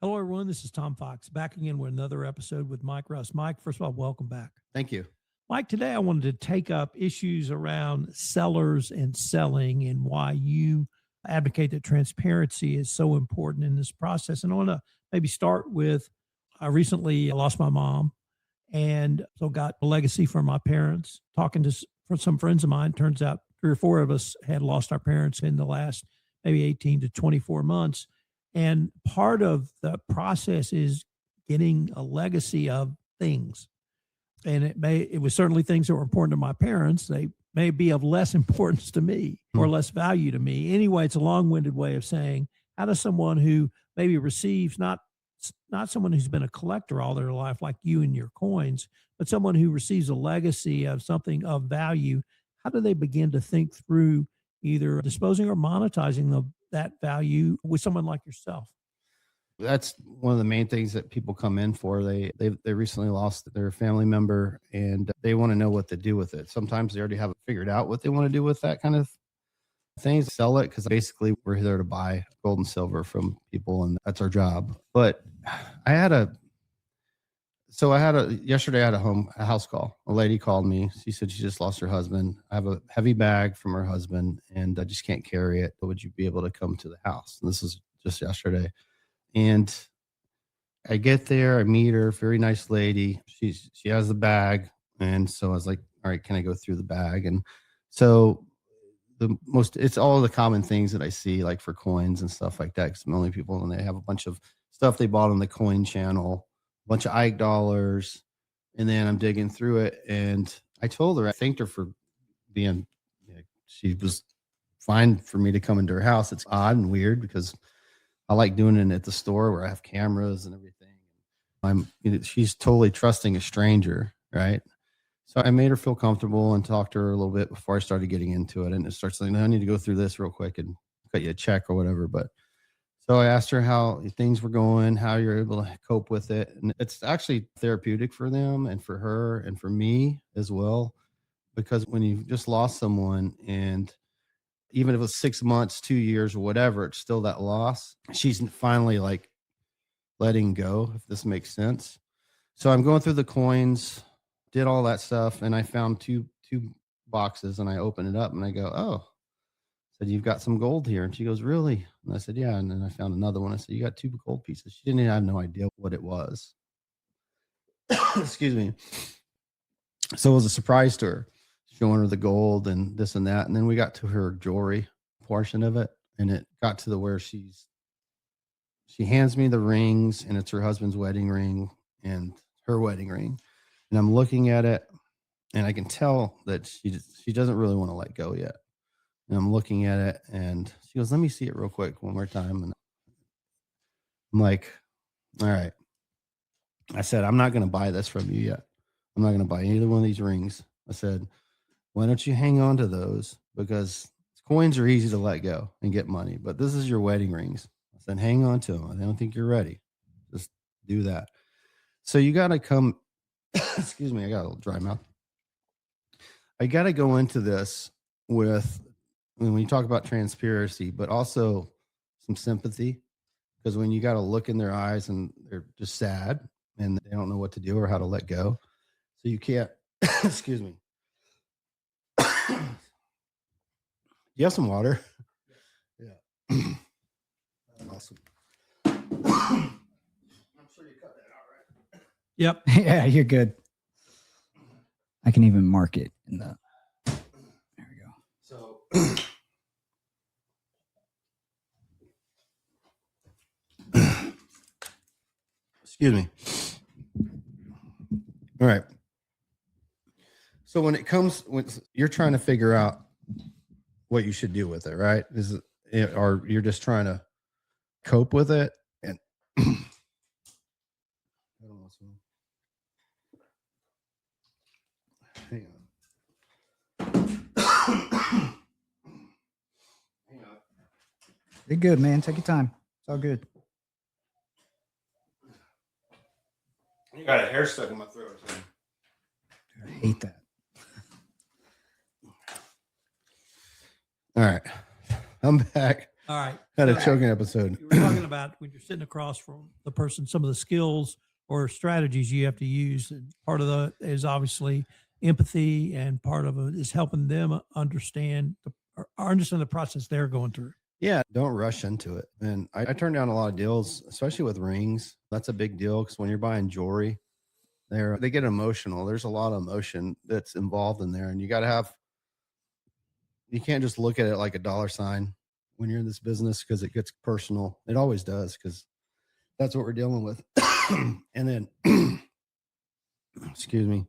Hello, everyone. This is Tom Fox back again with another episode with Mike Russ. Mike, first of all, welcome back. Thank you. Mike, today I wanted to take up issues around sellers and selling and why you advocate that transparency is so important in this process. And I want to maybe start with I recently lost my mom and so got a legacy from my parents. Talking to for some friends of mine, turns out 3 or 4 of us had lost our parents in the last maybe 18 to 24 months. And part of the process is getting a legacy of things. And it was certainly things that were important to my parents. They may be of less importance to me or less value to me. Anyway, it's a long-winded way of saying, how does someone who maybe receives not someone who's been a collector all their life like you and your coins, but someone who receives a legacy of something of value, how do they begin to think through either disposing or monetizing that value with someone like yourself? That's one of the main things that people come in for. They recently lost their family member and they want to know what to do with it. Sometimes they already have it figured out what they want to do with that kind of things. Sell it because basically we're there to buy gold and silver from people and that's our job. But yesterday I had a house call. A lady called me. She said she just lost her husband. I have a heavy bag from her husband and I just can't carry it. Would you be able to come to the house? And this is just yesterday. And I get there, I meet her, very nice lady. She has the bag. And so I was like, all right, can I go through the bag? And so it's all the common things that I see, like for coins and stuff like that. Because I'm only people, and they have a bunch of stuff they bought on the coin channel, a bunch of Ike dollars. And then I'm digging through it. And I told her, I thanked her for being, she was fine for me to come into her house. It's odd and weird because I like doing it at the store where I have cameras and everything. She's totally trusting a stranger, right? So I made her feel comfortable and talked to her a little bit before I started getting into it. And it starts saying, I need to go through this real quick and cut you a check or whatever. But so I asked her how things were going, how you're able to cope with it. And it's actually therapeutic for them and for her and for me as well. Because when you just lost someone and even if it was 6 months, 2 years or whatever, it's still that loss. She's finally like letting go, if this makes sense. So I'm going through the coins, did all that stuff. And I found two boxes and I opened it up and I go, oh, I said, you've got some gold here. And she goes, really? And I said, yeah. And then I found another one. I said, you got 2 gold pieces. She didn't have no idea what it was. Excuse me. So it was a surprise to her, showing her the gold and this and that. And then we got to her jewelry portion of it. And it got to the where she hands me the rings and it's her husband's wedding ring and her wedding ring. And I'm looking at it and I can tell that she doesn't really want to let go yet. And I'm looking at it and she goes, let me see it real quick one more time. And I'm like, all right. I said, I'm not going to buy this from you yet. I'm not going to buy either one of these rings. I said, why don't you hang on to those? Because coins are easy to let go and get money, but this is your wedding rings. I said, hang on to them. I don't think you're ready. Just do that. So you got to come, excuse me, I got a little dry mouth. I got to go into this with, when you talk about transparency, but also some sympathy, because when you got to look in their eyes and they're just sad and they don't know what to do or how to let go. So you can't, excuse me. You have some water? Yeah. Awesome. I'm sure you cut that out, right? Yep. Yeah, you're good. I can even mark it in the. There we go. So. Excuse me. All right. So when it comes, when you're trying to figure out what you should do with it, right? Is it, or you're just trying to cope with it? And I don't know what's wrong. Hang on. Hang on. You're good, man. Take your time. It's all good. You got a hair stuck in my throat. I hate that. All right. I'm back. All right. Had a So choking episode. you were talking about when you're sitting across from the person, some of the skills or strategies you have to use. And part of that is obviously empathy, and part of it is helping them understand or understand the process they're going through. Yeah, don't rush into it. And I turn down a lot of deals, especially with rings. That's a big deal because when you're buying jewelry, they get emotional. There's a lot of emotion that's involved in there, and you can't just look at it like a dollar sign when you're in this business because it gets personal. It always does because that's what we're dealing with. And then, excuse me.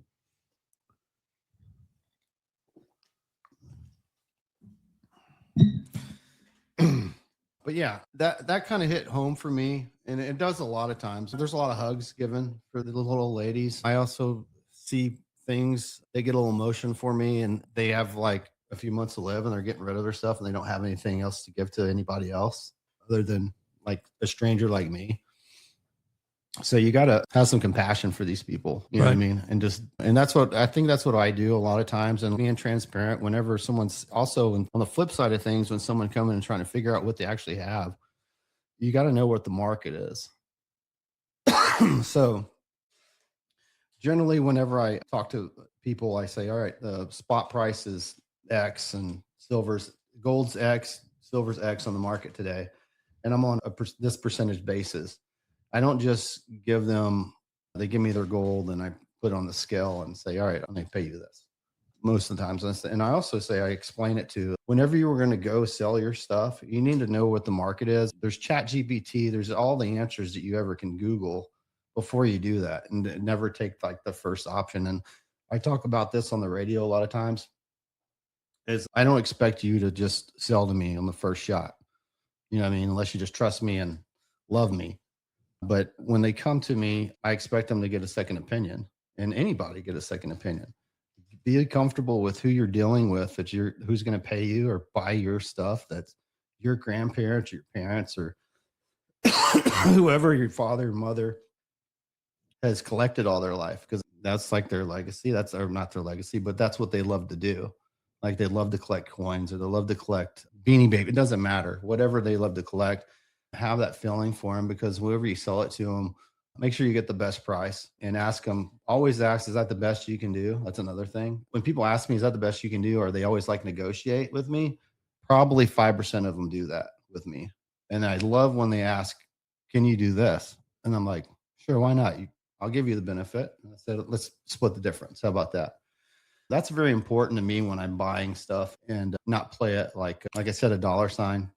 But yeah, that kind of hit home for me, and it does a lot of times. There's a lot of hugs given for the little ladies. I also see things, they get a little emotion for me, and they have like a few months to live, and they're getting rid of their stuff, and they don't have anything else to give to anybody else other than like a stranger like me. So you got to have some compassion for these people, you know what I mean? And that's what I think, that's what I do a lot of times. And being transparent whenever someone's also on the flip side of things, when someone coming and trying to figure out what they actually have, you got to know what the market is. So generally, whenever I talk to people, I say, all right, the spot price is X and gold's X, silver's X on the market today. And I'm on this percentage basis. I don't just give them, they give me their gold and I put it on the scale and say, all right, I'm going to pay you this most of the times. And I also say, I explain it to whenever you were going to go sell your stuff, you need to know what the market is. There's ChatGPT, there's all the answers that you ever can Google before you do that, and never take like the first option. And I talk about this on the radio a lot of times is I don't expect you to just sell to me on the first shot. You know what I mean? Unless you just trust me and love me. But when they come to me, I expect them to get a second opinion, and anybody get a second opinion. Be comfortable with who you're dealing with, who's going to pay you or buy your stuff. That's your grandparents, your parents, or whoever, your father or mother has collected all their life, because that's like their legacy. Or not their legacy, but that's what they love to do. Like they love to collect coins, or they love to collect Beanie Baby. It doesn't matter. Whatever they love to collect, have that feeling for them, because whoever you sell it to them, make sure you get the best price, and always ask, is that the best you can do? That's another thing. When people ask me, is that the best you can do? Or they always like negotiate with me. Probably 5% of them do that with me. And I love when they ask, can you do this? And I'm like, sure, why not? I'll give you the benefit. And I said, let's split the difference. How about that? That's very important to me when I'm buying stuff, and not play it like I said, a dollar sign.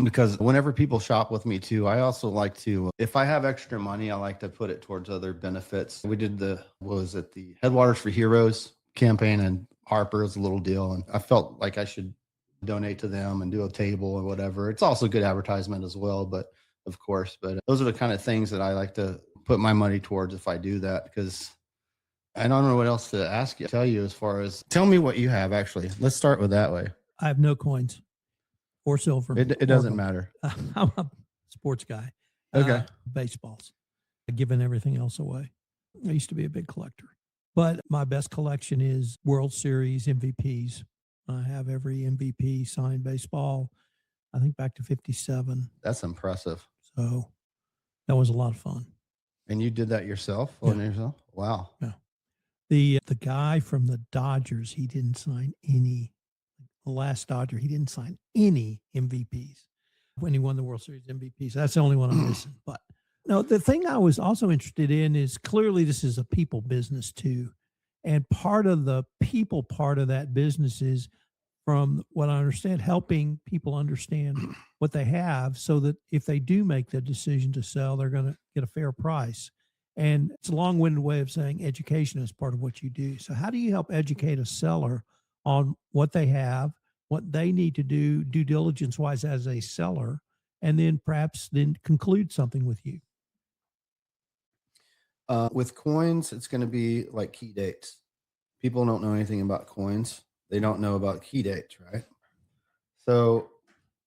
Because whenever people shop with me too, I also like to, if I have extra money, I like to put it towards other benefits. We did the Headwaters for Heroes campaign, and Harper's a little deal. And I felt like I should donate to them and do a table or whatever. It's also good advertisement as well, but of course, those are the kind of things that I like to put my money towards if I do that, because I don't know what else to tell you as far as, tell me what you have actually. Let's start with that way. I have no coins or silver. It doesn't matter. I'm a sports guy. Okay. Baseballs. I've given everything else away. I used to be a big collector, but my best collection is World Series MVPs. I have every MVP signed baseball, I think back to 57. That's impressive. So that was a lot of fun. And you did that yourself? Yeah. On yourself? Wow. Yeah. The guy from the Dodgers, he didn't sign any. The last Dodger, he didn't sign any MVPs when he won the World Series MVP. So that's the only one I'm missing. But no, the thing I was also interested in is, clearly this is a people business too. And part of the people part of that business is, from what I understand, helping people understand what they have, so that if they do make the decision to sell, they're going to get a fair price. And it's a long-winded way of saying education is part of what you do. So how do you help educate a seller on what they have, what they need to do due diligence wise as a seller, and then perhaps conclude something with you? With coins, it's going to be like key dates. People don't know anything about coins. They don't know about key dates, right? So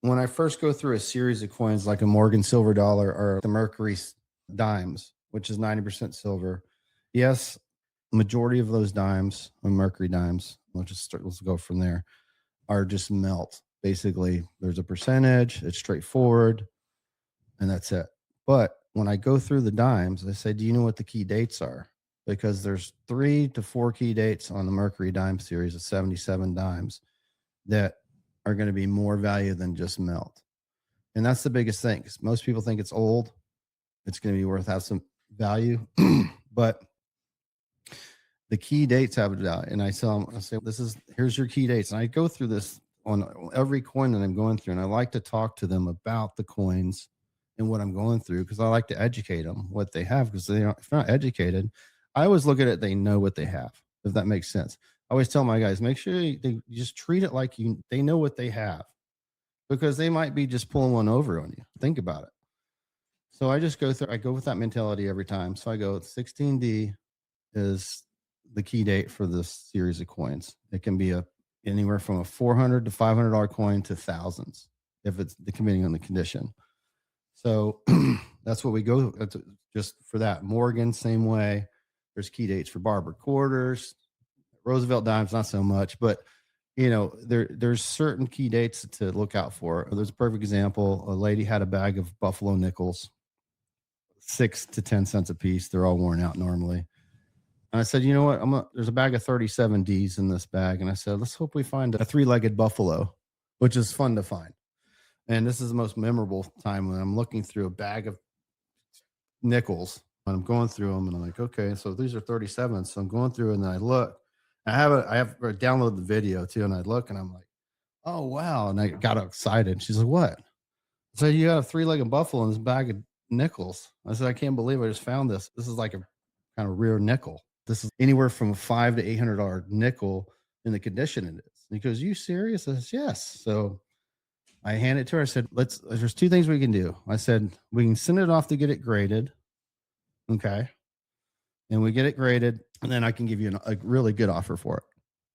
when I first go through a series of coins, like a Morgan silver dollar or the Mercury dimes, which is 90% silver. Yes, majority of those dimes, or Mercury dimes, let's go from there, are just melt. basically there's a percentage, it's straightforward, and that's it. But when I go through the dimes, I say, do you know what the key dates are? Because there's 3 to 4 key dates on the Mercury dime series of 77 dimes that are going to be more value than just melt. And that's the biggest thing, because most people think it's old. It's going to be worth have some value. But the key dates have it out. And I tell them, I say, here's your key dates. And I go through this on every coin that I'm going through. And I like to talk to them about the coins and what I'm going through, because I like to educate them what they have, because if they're not educated, I always look at it, they know what they have, if that makes sense. I always tell my guys, make sure they just treat it like they know what they have, because they might be just pulling one over on you. Think about it. So I just I go with that mentality every time. So I go 16D is the key date for this series of coins. It can be anywhere from a $400 to $500 coin to thousands, if it's depending on the condition. So that's what we go. That's just for that. Morgan, same way. There's key dates for Barber quarters, Roosevelt dimes, not so much, but there's certain key dates to look out for. There's a perfect example. A lady had a bag of Buffalo nickels, 6 to 10 cents a piece. They're all worn out normally. And I said, you know what? There's a bag of 37 Ds in this bag. And I said, let's hope we find a 3-legged buffalo, which is fun to find. And this is the most memorable time when I'm looking through a bag of nickels, and I'm going through them, and I'm like, okay, so these are 37. So I'm going through, and then I look. I have downloaded the video too, and I look, and I'm like, oh wow! And I got excited. She's like, what? I said, you got a 3-legged buffalo in this bag of nickels. I said, I can't believe I just found this. This is like a kind of rare nickel. This is anywhere from a $500 to $800 nickel in the condition it is. And he goes, you serious? I said, yes. So I handed it to her. I said, there's 2 things we can do. I said, we can send it off to get it graded. Okay. And we get it graded, and then I can give you a really good offer for it.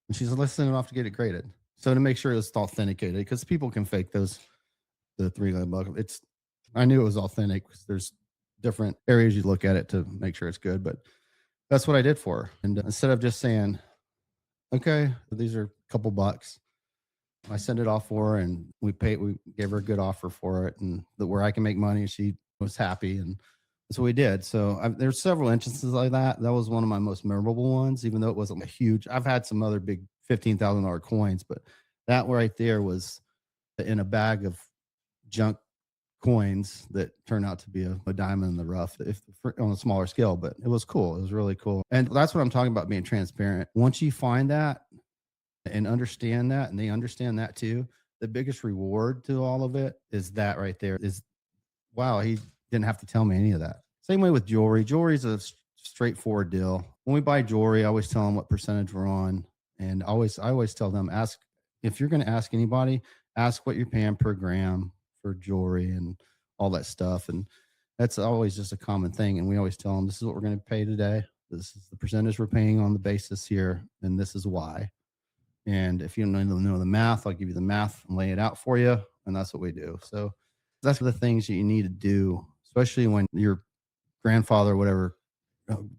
And she said, let's send it off to get it graded. So to make sure it's authenticated, because people can fake the 3-legged buffalo. I knew it was authentic, because there's different areas you look at it to make sure it's good. But that's what I did for her. And instead of just saying, okay, these are a couple bucks, I sent it off for her, and we gave her a good offer for it, and where I can make money. She was happy, and that's what we did. So there's several instances like that. That was one of my most memorable ones, even though it wasn't a huge. I've had some other big $15,000 coins, but that right there was in a bag of junk coins that turned out to be a diamond in the rough, on a smaller scale. But it was cool. It was really cool, and that's what I'm talking about, being transparent. Once you find that and understand that, and they understand that too, the biggest reward to all of it is that right there is, wow, he didn't have to tell me any of that. Same way with jewelry. Jewelry is a straightforward deal. When we buy jewelry, I always tell them what percentage we're on. And I always tell them, if you're going to ask anybody, ask what you're paying per gram for jewelry and all that stuff. And that's always just a common thing. And we always tell them, this is what we're going to pay today. This is the percentage we're paying on the basis here. And this is why. And if you don't know the math, I'll give you the math and lay it out for you. And that's what we do. So that's the things that you need to do, especially when your grandfather, whatever,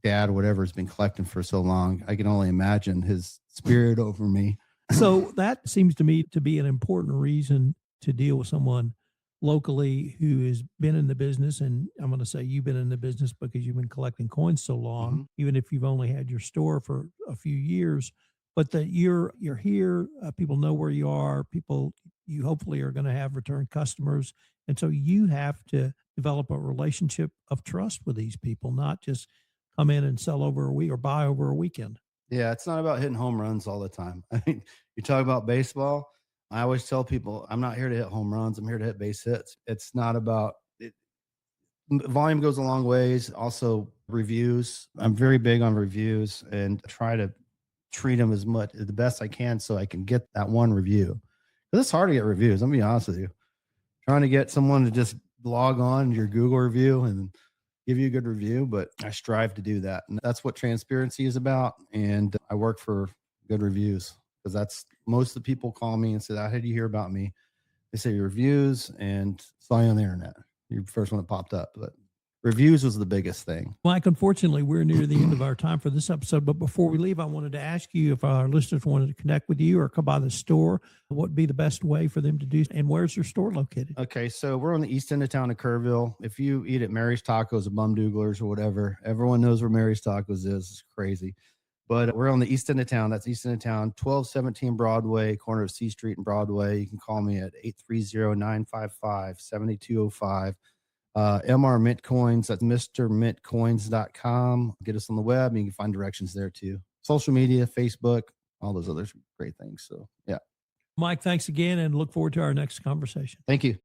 dad, whatever, has been collecting for so long. I can only imagine his spirit over me. So that seems to me to be an important reason to deal with someone locally who has been in the business. And I'm going to say you've been in the business because you've been collecting coins so long, even if you've only had your store for a few years, but that you're here, people know where you are, you hopefully are going to have return customers. And so you have to develop a relationship of trust with these people, not just come in and sell over a week or buy over a weekend. Yeah, it's not about hitting home runs all the time. I mean, you talk about baseball. I always tell people, I'm not here to hit home runs. I'm here to hit base hits. It's not about it. Volume goes a long ways. Also, reviews. I'm very big on reviews, and try to treat them the best I can, so I can get that one review. But it's hard to get reviews. I'm gonna be honest with you. Trying to get someone to just log on your Google review and give you a good review, but I strive to do that. And that's what transparency is about. And I work for good reviews, because that's most of the people call me and say, how did you hear about me? They say your reviews and saw you on the internet. You're the first one that popped up, but Reviews was the biggest thing. Mike, unfortunately, we're near the end of our time for this episode. But before we leave, I wanted to ask you if our listeners wanted to connect with you or come by the store, what would be the best way for them to do? And where's your store located? Okay, so we're on the east end of town of Kerrville. If you eat at Mary's Tacos or Bumdooglers or whatever, everyone knows where Mary's Tacos is. It's crazy. But we're on the east end of town. That's east end of town, 1217 Broadway, corner of C Street and Broadway. You can call me at 830-955-7205. MR Mint Coins, that's mrmintcoins.com. Get us on the web and you can find directions there too. Social media, Facebook, all those other great things. So, yeah. Mike, thanks again and look forward to our next conversation. Thank you.